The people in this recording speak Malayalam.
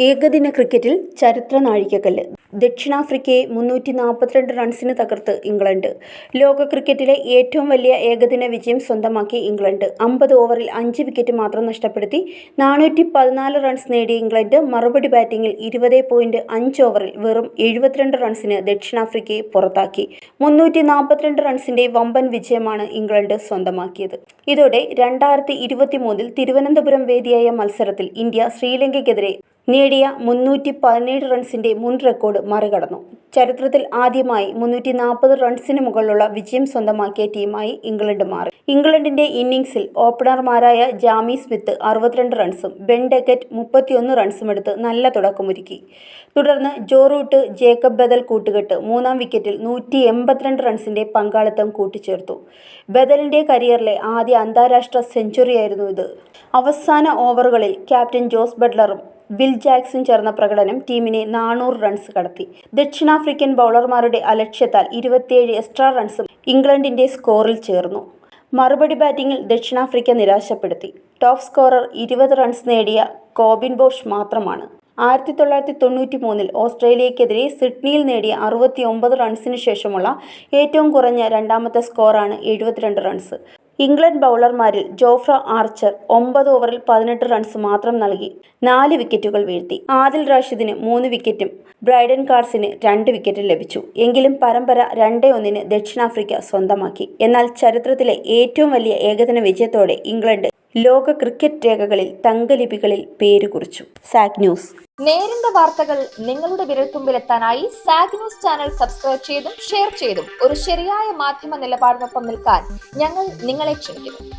ഏകദിന ക്രിക്കറ്റിൽ ചരിത്ര നാഴികക്കല്ല്. ദക്ഷിണാഫ്രിക്കയെ 342 റൺസിന് തകർത്ത് ഇംഗ്ലണ്ട്. ലോക ക്രിക്കറ്റിലെ ഏറ്റവും വലിയ ഏകദിന വിജയം സ്വന്തമാക്കി ഇംഗ്ലണ്ട്. 50 ഓവറിൽ 5 വിക്കറ്റ് മാത്രം നഷ്ടപ്പെടുത്തി 414 റൺസ് നേടിയ ഇംഗ്ലണ്ട് മറുപടി ബാറ്റിംഗിൽ 20.5 ഓവറിൽ വെറും 72 റൺസിന് ദക്ഷിണാഫ്രിക്കയെ പുറത്താക്കി. 342 റൺസിന്റെ വമ്പൻ വിജയമാണ് ഇംഗ്ലണ്ട് സ്വന്തമാക്കിയത്. ഇതോടെ 2023 തിരുവനന്തപുരം വേദിയായ മത്സരത്തിൽ ഇന്ത്യ ശ്രീലങ്കയ്ക്കെതിരെ നേടിയ 317 റൺസിന്റെ മുൻ റെക്കോർഡ് മറികടന്നു. ചരിത്രത്തിൽ ആദ്യമായി 340 റൺസിന് മുകളിലുള്ള വിജയം സ്വന്തമാക്കിയ ടീമായി ഇംഗ്ലണ്ട് മാറി. ഇംഗ്ലണ്ടിന്റെ ഇന്നിംഗ്സിൽ ഓപ്പണർമാരായ ജാമി സ്മിത്ത് 62 റൺസും ബെൻ ഡക്കറ്റ് 31 റൺസുമെടുത്ത് നല്ല തുടക്കമൊരുക്കി. തുടർന്ന് ജോ റൂട്ട്, ജേക്കബ് ബദൽ കൂട്ടുകെട്ട് മൂന്നാം വിക്കറ്റിൽ 182 റൺസിന്റെ പങ്കാളിത്തം കൂട്ടിച്ചേർത്തു. ബദലിന്റെ കരിയറിലെ ആദ്യ അന്താരാഷ്ട്ര സെഞ്ചുറിയായിരുന്നു ഇത്. അവസാന ഓവറുകളിൽ ക്യാപ്റ്റൻ ജോസ് ബട്ട്ലറും വിൽ ജാക്സും ചേർന്ന പ്രകടനം ടീമിനെ 400 റൺസ് കടത്തി. ദക്ഷിണാഫ്രിക്കൻ ബൗളർമാരുടെ അലക്ഷ്യത്താൽ 27 എക്സ്ട്രാ റൺസും ഇംഗ്ലണ്ടിന്റെ സ്കോറിൽ ചേർന്നു. മറുപടി ബാറ്റിംഗിൽ ദക്ഷിണാഫ്രിക്ക നിരാശപ്പെടുത്തി. ടോപ്പ് സ്കോറർ 20 റൺസ് നേടിയ കോബിൻ ബോഷ് മാത്രമാണ്. 1993 ഓസ്ട്രേലിയക്കെതിരെ സിഡ്നിയിൽ നേടിയ 69 റൺസിന് ശേഷമുള്ള ഏറ്റവും കുറഞ്ഞ രണ്ടാമത്തെ സ്കോറാണ് 72 റൺസ്. ഇംഗ്ലണ്ട് ബൗളർമാരിൽ ജോഫ്ര ആർച്ചർ 9 ഓവറിൽ 18 റൺസ് മാത്രം നൽകി 4 വിക്കറ്റുകൾ വീഴ്ത്തി. ആദിൽ റാഷിദിന് 3 വിക്കറ്റും ബ്രൈഡൻ കാർസിന് 2 വിക്കറ്റും ലഭിച്ചു. എങ്കിലും പരമ്പര 2-1 ദക്ഷിണാഫ്രിക്ക സ്വന്തമാക്കി. എന്നാൽ ചരിത്രത്തിലെ ഏറ്റവും വലിയ ഏകദിന വിജയത്തോടെ ഇംഗ്ലണ്ട് ലോക ക്രിക്കറ്റ് രേഖകളിൽ തങ്കലിപികളിൽ പേരുകുറിച്ചു. Zag news. നേരിന്റെ വാർത്തകൾ നിങ്ങളുടെ വിരൽത്തുമ്പിലെത്താനായി സാഗ് ന്യൂസ് ചാനൽ സബ്സ്ക്രൈബ് ചെയ്തും ഷെയർ ചെയ്തും ഒരു ശരിയായ മാധ്യമ നിലപാടിനൊപ്പം നിൽക്കാൻ ഞങ്ങൾ നിങ്ങളെ ക്ഷണിക്കുന്നു.